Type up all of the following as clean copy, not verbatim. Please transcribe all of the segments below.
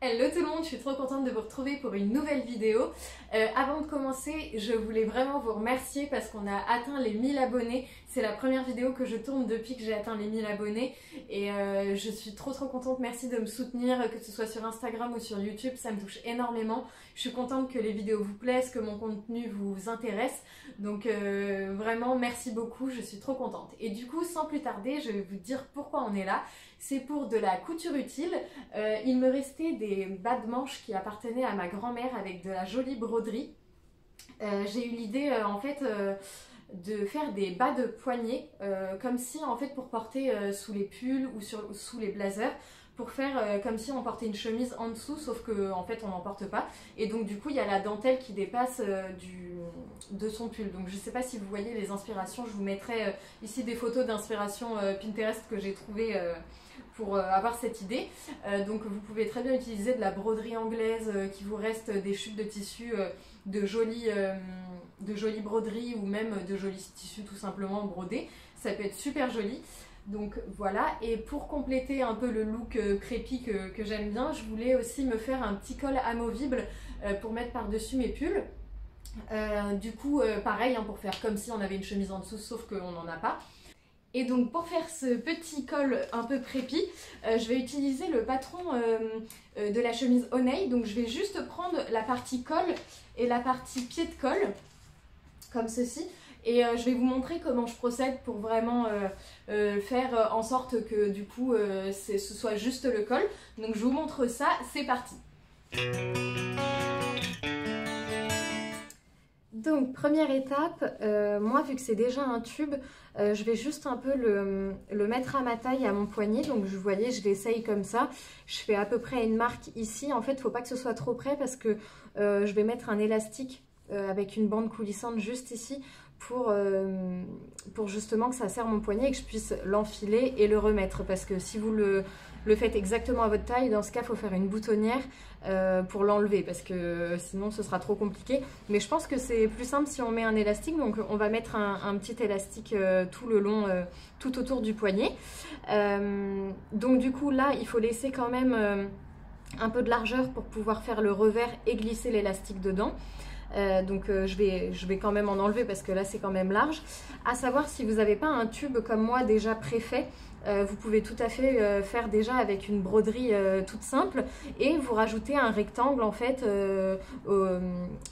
Hello tout le monde, je suis trop contente de vous retrouver pour une nouvelle vidéo. Avant de commencer, je voulais vraiment vous remercier parce qu'on a atteint les 1000 abonnés. C'est la première vidéo que je tourne depuis que j'ai atteint les 1000 abonnés et je suis trop contente. Merci de me soutenir, que ce soit sur Instagram ou sur YouTube, ça me touche énormément. Je suis contente que les vidéos vous plaisent, que mon contenu vous intéresse. Donc vraiment merci beaucoup, je suis trop contente. Et du coup, sans plus tarder, je vais vous dire pourquoi on est là. C'est pour de la couture utile. Il me restait des bas de manches qui appartenaient à ma grand-mère avec de la jolie broderie. J'ai eu l'idée de faire des bas de poignet comme si en fait pour porter sous les pulls ou sous les blazers, pour faire comme si on portait une chemise en dessous, sauf que en fait on n'en porte pas, et donc du coup il y a la dentelle qui dépasse de son pull. Donc je sais pas si vous voyez les inspirations, je vous mettrai ici des photos d'inspiration Pinterest que j'ai trouvées pour avoir cette idée. Donc vous pouvez très bien utiliser de la broderie anglaise qui vous reste des chutes de tissu, de jolies broderies ou même de jolis tissus tout simplement brodés. Ça peut être super joli. Donc voilà, et pour compléter un peu le look crépy que j'aime bien, je voulais aussi me faire un petit col amovible pour mettre par-dessus mes pulls. Du coup, pareil, hein, pour faire comme si on avait une chemise en dessous, sauf qu'on n'en a pas. Et donc pour faire ce petit col un peu prépi, je vais utiliser le patron de la chemise Honey. Donc je vais juste prendre la partie col et la partie pied de col, comme ceci. Et je vais vous montrer comment je procède pour vraiment faire en sorte que du coup ce soit juste le col. Donc je vous montre ça, c'est parti. Donc première étape, moi vu que c'est déjà un tube, je vais juste un peu le mettre à ma taille, à mon poignet. Donc vous voyez, je l'essaye comme ça. Je fais à peu près une marque ici. En fait, il ne faut pas que ce soit trop près parce que je vais mettre un élastique avec une bande coulissante juste ici pour justement que ça serre mon poignet et que je puisse l'enfiler et le remettre. Parce que si vous le faites exactement à votre taille, dans ce cas, il faut faire une boutonnière pour l'enlever parce que sinon ce sera trop compliqué. Mais je pense que c'est plus simple si on met un élastique. Donc on va mettre un petit élastique tout le long, tout autour du poignet. Donc du coup là, il faut laisser quand même un peu de largeur pour pouvoir faire le revers et glisser l'élastique dedans. Je vais quand même en enlever parce que là c'est quand même large. À savoir, si vous n'avez pas un tube comme moi déjà préfait, vous pouvez tout à fait faire déjà avec une broderie toute simple et vous rajoutez un rectangle en fait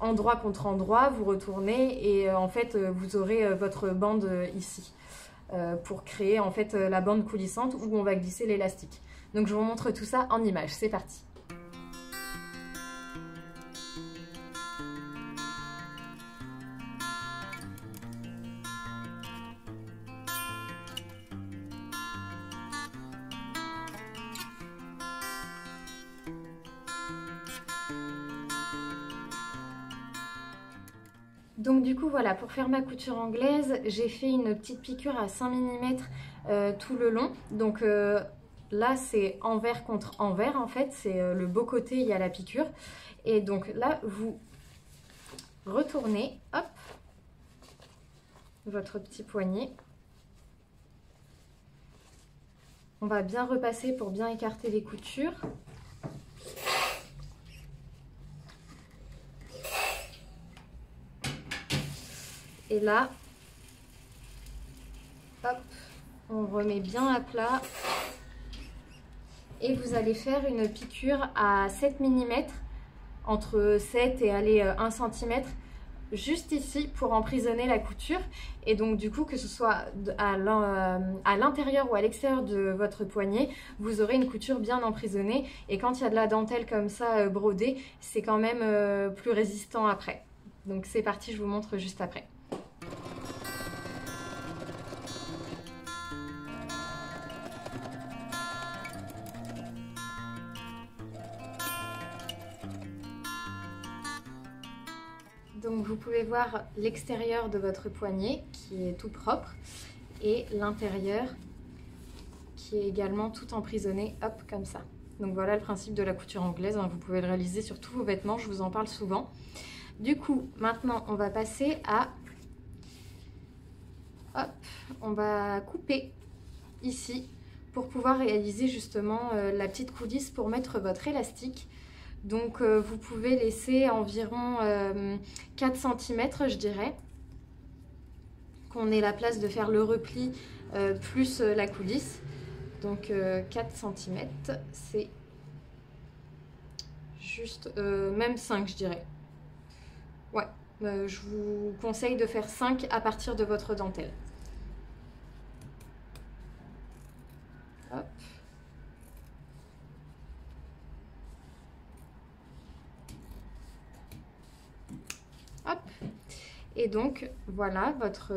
endroit contre endroit, vous retournez et en fait vous aurez votre bande ici pour créer en fait la bande coulissante où on va glisser l'élastique. Donc je vous montre tout ça en image, c'est parti. Donc du coup voilà, pour faire ma couture anglaise, j'ai fait une petite piqûre à 5 mm tout le long. Donc là c'est envers contre envers en fait, c'est le beau côté, il y a la piqûre. Et donc là vous retournez, hop, votre petit poignet. On va bien repasser pour bien écarter les coutures. Et là, hop, on remet bien à plat. Et vous allez faire une piqûre à 7 mm, entre 7 et allez, 1 cm, juste ici pour emprisonner la couture. Et donc du coup, que ce soit à l'intérieur ou à l'extérieur de votre poignet, vous aurez une couture bien emprisonnée. Et quand il y a de la dentelle comme ça brodée, c'est quand même plus résistant après. Donc c'est parti, je vous montre juste après. Donc vous pouvez voir l'extérieur de votre poignet qui est tout propre et l'intérieur qui est également tout emprisonné, hop, comme ça. Donc voilà le principe de la couture anglaise, hein. Vous pouvez le réaliser sur tous vos vêtements, je vous en parle souvent. Du coup, maintenant on va passer à... Hop, on va couper ici pour pouvoir réaliser justement la petite coulisse pour mettre votre élastique. Donc vous pouvez laisser environ 4 cm je dirais, qu'on ait la place de faire le repli plus la coulisse. Donc 4 cm, c'est juste, même 5 je dirais. Ouais, je vous conseille de faire 5 à partir de votre dentelle. Hop. Hop. Et donc voilà votre...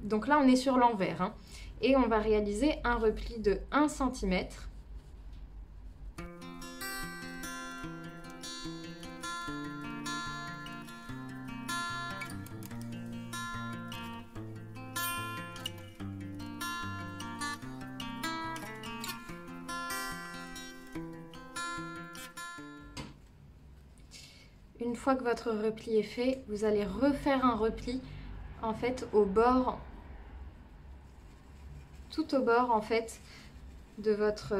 donc là on est sur l'envers, hein, et on va réaliser un repli de 1 cm. Une fois que votre repli est fait, vous allez refaire un repli en fait au bord, tout au bord en fait de votre...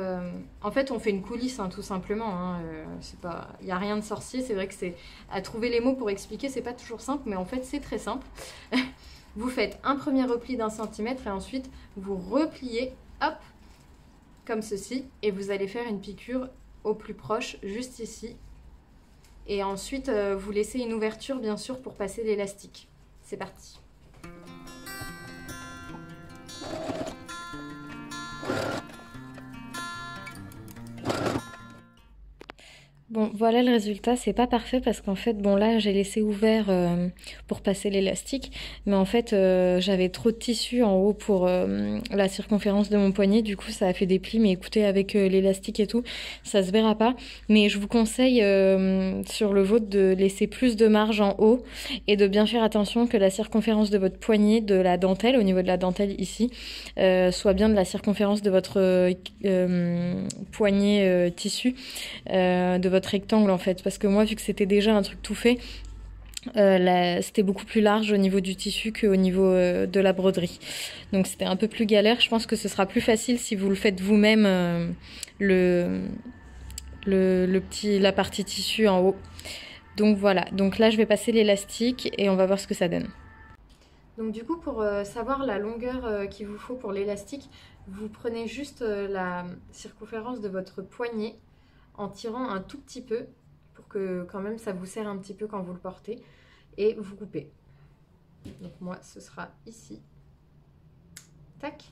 En fait on fait une coulisse hein, tout simplement, hein, c'est pas... il n'y a rien de sorcier, c'est vrai que c'est à trouver les mots pour expliquer, c'est pas toujours simple, mais en fait c'est très simple. Vous faites un premier repli d'1 centimètre et ensuite vous repliez, hop, comme ceci, et vous allez faire une piqûre au plus proche, juste ici. Et ensuite, vous laissez une ouverture, bien sûr, pour passer l'élastique. C'est parti. Bon, voilà le résultat, c'est pas parfait parce qu'en fait, bon là j'ai laissé ouvert pour passer l'élastique, mais en fait j'avais trop de tissu en haut pour la circonférence de mon poignet, du coup ça a fait des plis, mais écoutez avec l'élastique et tout, ça se verra pas. Mais je vous conseille sur le vôtre de laisser plus de marge en haut et de bien faire attention que la circonférence de votre poignet, de la dentelle, au niveau de la dentelle ici, soit bien de la circonférence de votre poignet tissu, de votre rectangle en fait, parce que moi vu que c'était déjà un truc tout fait, c'était beaucoup plus large au niveau du tissu qu'au niveau de la broderie, donc c'était un peu plus galère. Je pense que ce sera plus facile si vous le faites vous-même, la partie tissu en haut. Donc voilà, donc là je vais passer l'élastique et on va voir ce que ça donne. Donc du coup pour savoir la longueur qu'il vous faut pour l'élastique, vous prenez juste la circonférence de votre poignet en tirant un tout petit peu pour que quand même ça vous serre un petit peu quand vous le portez, et vous coupez. Donc moi ce sera ici. Tac.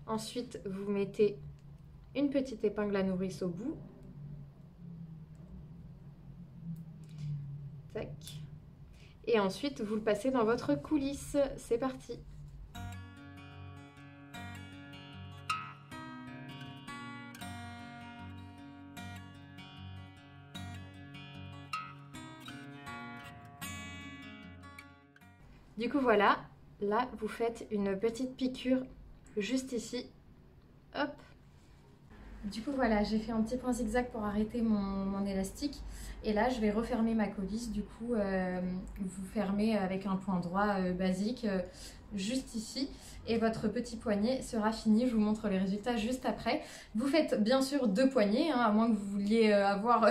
Ensuite vous mettez une petite épingle à nourrice au bout. Tac. Et ensuite vous le passez dans votre coulisse. C'est parti. Du coup voilà, là vous faites une petite piqûre juste ici, hop. Du coup voilà, j'ai fait un petit point zigzag pour arrêter mon élastique, et là je vais refermer ma coulisse. Du coup vous fermez avec un point droit basique juste ici, et votre petit poignet sera fini. Je vous montre les résultats juste après. Vous faites bien sûr 2 poignets, hein, à moins que vous vouliez avoir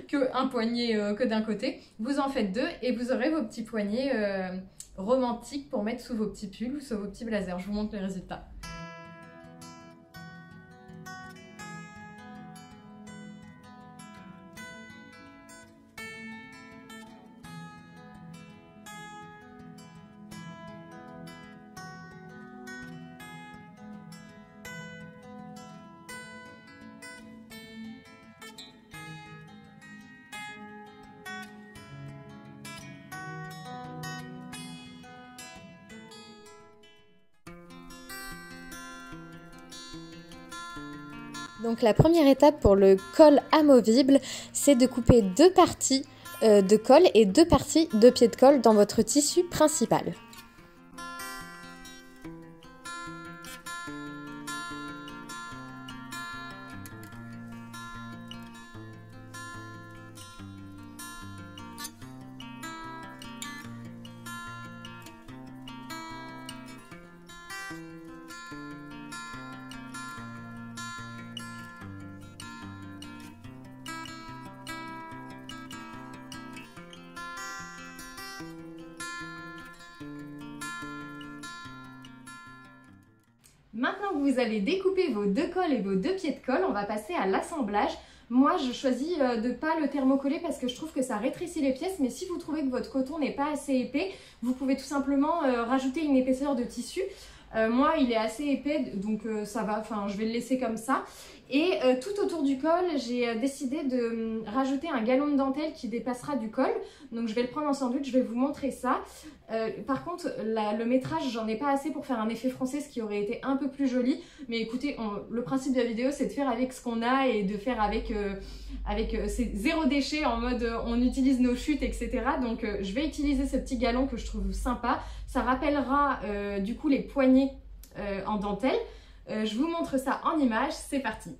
que un poignet que d'un côté. Vous en faites 2 et vous aurez vos petits poignets romantiques pour mettre sous vos petits pulls ou sous vos petits blazers. Je vous montre les résultats. Donc la première étape pour le col amovible, c'est de couper 2 parties de col et 2 parties de pied de colle dans votre tissu principal. Maintenant que vous avez découpé vos 2 cols et vos 2 pieds de colle, on va passer à l'assemblage. Moi, je choisis de ne pas le thermocoller parce que je trouve que ça rétrécit les pièces, mais si vous trouvez que votre coton n'est pas assez épais, vous pouvez tout simplement rajouter une épaisseur de tissu. Moi, il est assez épais, donc ça va, enfin, je vais le laisser comme ça. Et tout autour du col, j'ai décidé de rajouter un galon de dentelle qui dépassera du col. Donc je vais le prendre en sandwich, je vais vous montrer ça. Par contre, le métrage, j'en ai pas assez pour faire un effet français, ce qui aurait été un peu plus joli. Mais écoutez, le principe de la vidéo, c'est de faire avec ce qu'on a et de faire avec c'est zéro déchet, en mode on utilise nos chutes, etc. Donc je vais utiliser ce petit galon que je trouve sympa. Ça rappellera du coup les poignées en dentelle. Je vous montre ça en image, c'est parti.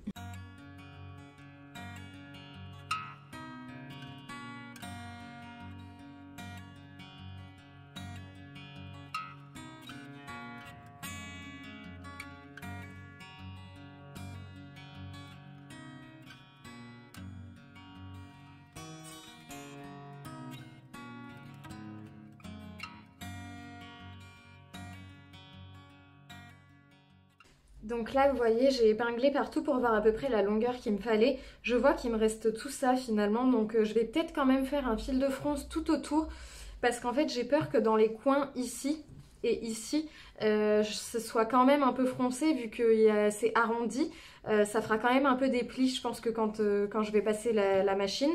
Donc là, vous voyez, j'ai épinglé partout pour voir à peu près la longueur qu'il me fallait. Je vois qu'il me reste tout ça finalement, donc je vais peut-être quand même faire un fil de fronce tout autour parce qu'en fait, j'ai peur que dans les coins ici et ici, ce soit quand même un peu froncé vu que c'est arrondi. Ça fera quand même un peu des plis, je pense que quand je vais passer la machine.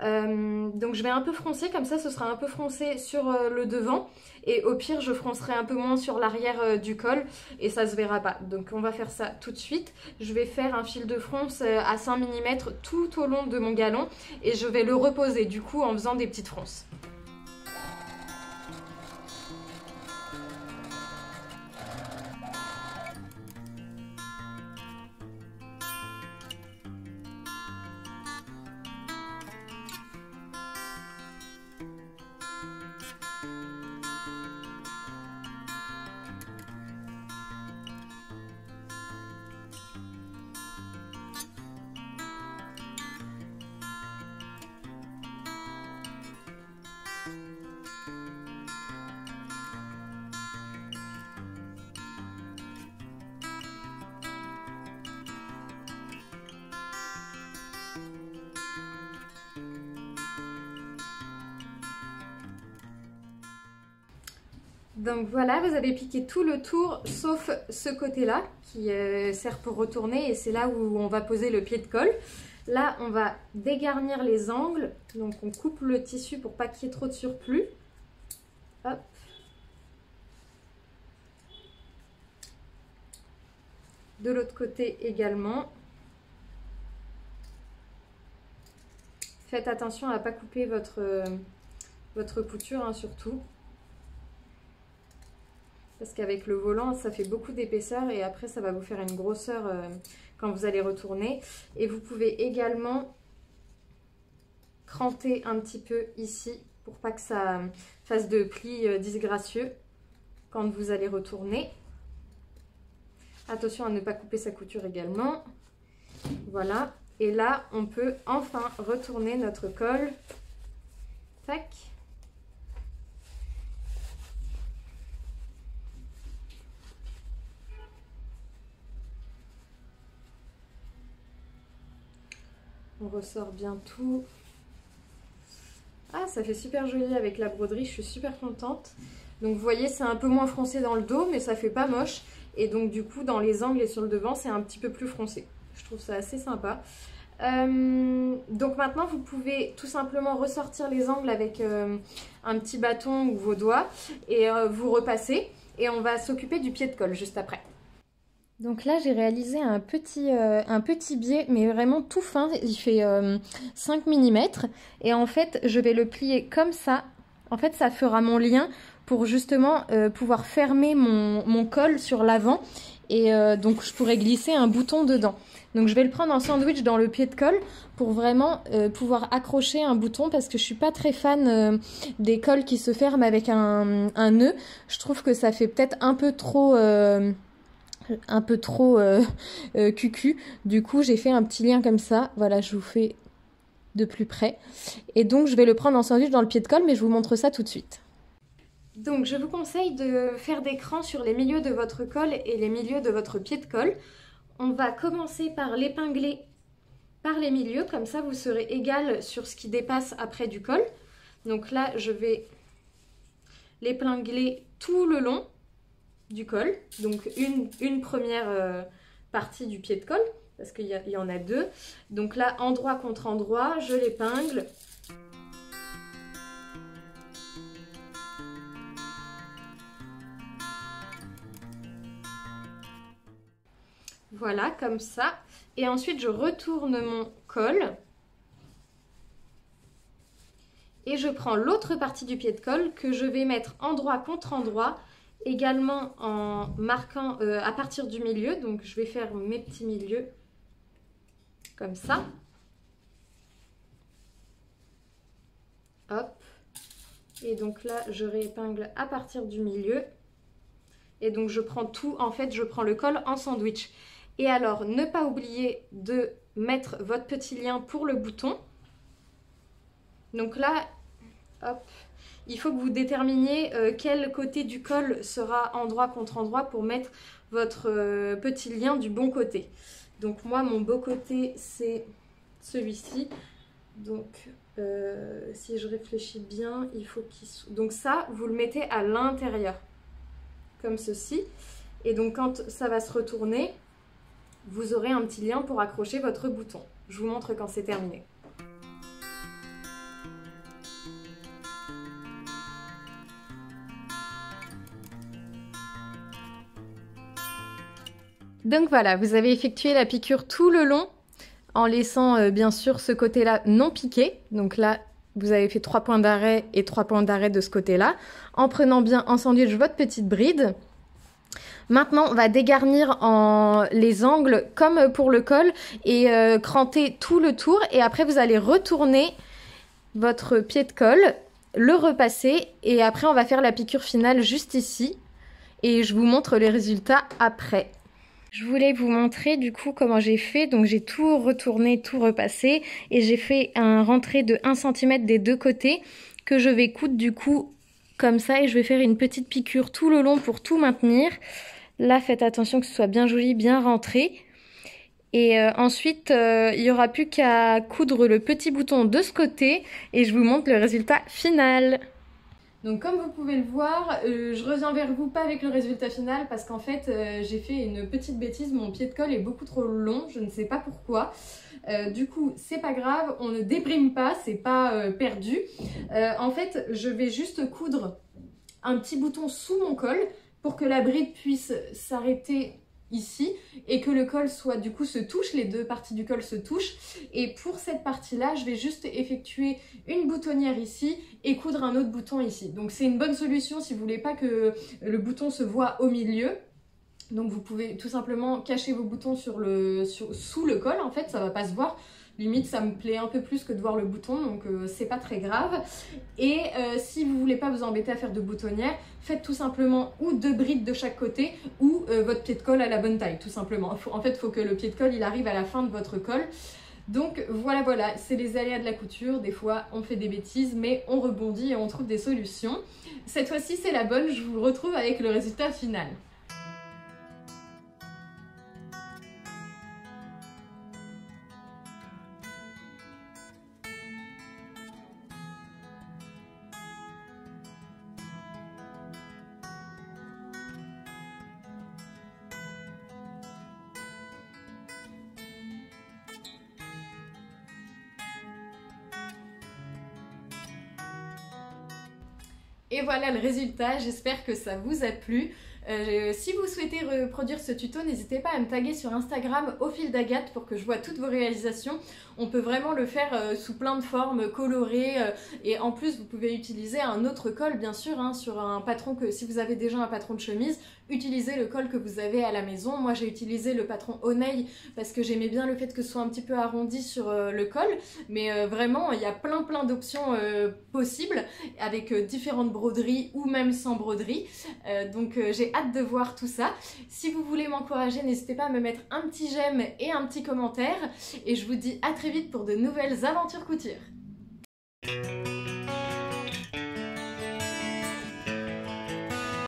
Donc je vais un peu froncer, comme ça ce sera un peu froncé sur le devant et au pire je froncerai un peu moins sur l'arrière du col et ça se verra pas. Donc on va faire ça tout de suite. Je vais faire un fil de fronce à 5 mm tout au long de mon galon et je vais le reposer du coup en faisant des petites fronces. Donc voilà, vous avez piqué tout le tour sauf ce côté-là qui sert pour retourner et c'est là où on va poser le pied de colle. Là, on va dégarnir les angles, donc on coupe le tissu pour pas qu'il y ait trop de surplus. Hop. De l'autre côté également. Faites attention à ne pas couper votre couture, hein, surtout. Parce qu'avec le volant, ça fait beaucoup d'épaisseur et après, ça va vous faire une grosseur quand vous allez retourner. Et vous pouvez également cranter un petit peu ici pour pas que ça fasse de plis disgracieux quand vous allez retourner. Attention à ne pas couper sa couture également. Voilà. Et là, on peut enfin retourner notre col. Tac. On ressort bien tout. Ah, ça fait super joli avec la broderie, je suis super contente. Donc vous voyez, c'est un peu moins froncé dans le dos, mais ça fait pas moche. Et donc du coup, dans les angles et sur le devant, c'est un petit peu plus foncé. Je trouve ça assez sympa. Donc maintenant, vous pouvez tout simplement ressortir les angles avec un petit bâton ou vos doigts et vous repassez. Et on va s'occuper du pied de colle juste après. Donc là, j'ai réalisé un petit biais, mais vraiment tout fin. Il fait 5 mm. Et en fait, je vais le plier comme ça. En fait, ça fera mon lien pour justement pouvoir fermer mon col sur l'avant. Et donc, je pourrais glisser un bouton dedans. Donc, je vais le prendre en sandwich dans le pied de colle pour vraiment pouvoir accrocher un bouton parce que je suis pas très fan des cols qui se ferment avec un nœud. Je trouve que ça fait peut-être un peu trop cucu. Du coup, j'ai fait un petit lien comme ça. Voilà, je vous fais de plus près. Et donc, je vais le prendre en sandwich dans le pied de colle, mais je vous montre ça tout de suite. Donc je vous conseille de faire des crans sur les milieux de votre col et les milieux de votre pied de colle. On va commencer par l'épingler par les milieux, comme ça vous serez égal sur ce qui dépasse après du col. Donc là je vais l'épingler tout le long du col, donc une première partie du pied de colle, parce qu'il y en a deux. Donc là, endroit contre endroit, je l'épingle. Voilà, comme ça. Et ensuite, je retourne mon col. Et je prends l'autre partie du pied de colle que je vais mettre endroit contre endroit, également en marquant à partir du milieu. Donc, je vais faire mes petits milieux comme ça. Hop. Et donc là, je réépingle à partir du milieu. Et donc, je prends tout, en fait, je prends le col en sandwich. Et alors, ne pas oublier de mettre votre petit lien pour le bouton. Donc là, hop, il faut que vous déterminiez quel côté du col sera endroit contre endroit pour mettre votre petit lien du bon côté. Donc moi, mon beau côté, c'est celui-ci. Donc, si je réfléchis bien, il faut qu'il soit... Donc ça, vous le mettez à l'intérieur, comme ceci. Et donc, quand ça va se retourner, vous aurez un petit lien pour accrocher votre bouton. Je vous montre quand c'est terminé. Donc voilà, vous avez effectué la piqûre tout le long en laissant bien sûr ce côté-là non piqué. Donc là, vous avez fait 3 points d'arrêt et 3 points d'arrêt de ce côté-là, en prenant bien en sandwich votre petite bride. Maintenant, on va dégarnir les angles comme pour le col et cranter tout le tour. Et après, vous allez retourner votre pied de colle, le repasser et après, on va faire la piqûre finale juste ici. Et je vous montre les résultats après. Je voulais vous montrer du coup comment j'ai fait. Donc j'ai tout retourné, tout repassé et j'ai fait un rentré de 1 cm des deux côtés que je vais coudre du coup comme ça et je vais faire une petite piqûre tout le long pour tout maintenir. Là, faites attention que ce soit bien joli, bien rentré. Et ensuite, il n'y aura plus qu'à coudre le petit bouton de ce côté et je vous montre le résultat final. Donc comme vous pouvez le voir, je reviens vers vous pas avec le résultat final parce qu'en fait j'ai fait une petite bêtise, mon pied de colle est beaucoup trop long, je ne sais pas pourquoi. Du coup c'est pas grave, on ne débrime pas, c'est pas perdu. En fait je vais juste coudre un petit bouton sous mon col pour que la bride puisse s'arrêter ici et que le col soit du coup se touche, les deux parties du col se touchent. Et pour cette partie là je vais juste effectuer une boutonnière ici et coudre un autre bouton ici. Donc c'est une bonne solution si vous voulez pas que le bouton se voit au milieu. Donc vous pouvez tout simplement cacher vos boutons sous le col, en fait ça va pas se voir. Limite ça me plaît un peu plus que de voir le bouton, donc c'est pas très grave. Et si vous voulez pas vous embêter à faire de boutonnière, faites tout simplement ou 2 brides de chaque côté ou votre pied de colle à la bonne taille tout simplement. En fait il faut que le pied de colle il arrive à la fin de votre col. Donc voilà, c'est les aléas de la couture, des fois on fait des bêtises mais on rebondit et on trouve des solutions. Cette fois-ci c'est la bonne, je vous retrouve avec le résultat final. Et voilà le résultat, j'espère que ça vous a plu. Si vous souhaitez reproduire ce tuto, n'hésitez pas à me taguer sur Instagram au fil d'Agathe pour que je vois toutes vos réalisations. On peut vraiment le faire sous plein de formes colorées et en plus vous pouvez utiliser un autre col bien sûr hein, sur un patron que si vous avez déjà un patron de chemise, utilisez le col que vous avez à la maison. Moi j'ai utilisé le patron Oneil parce que j'aimais bien le fait que ce soit un petit peu arrondi sur le col, mais vraiment il y a plein d'options possibles avec différentes broderies ou même sans broderie. Donc j'ai hâte de voir tout ça. Si vous voulez m'encourager, n'hésitez pas à me mettre un petit j'aime et un petit commentaire. Et je vous dis à très vite pour de nouvelles aventures couture.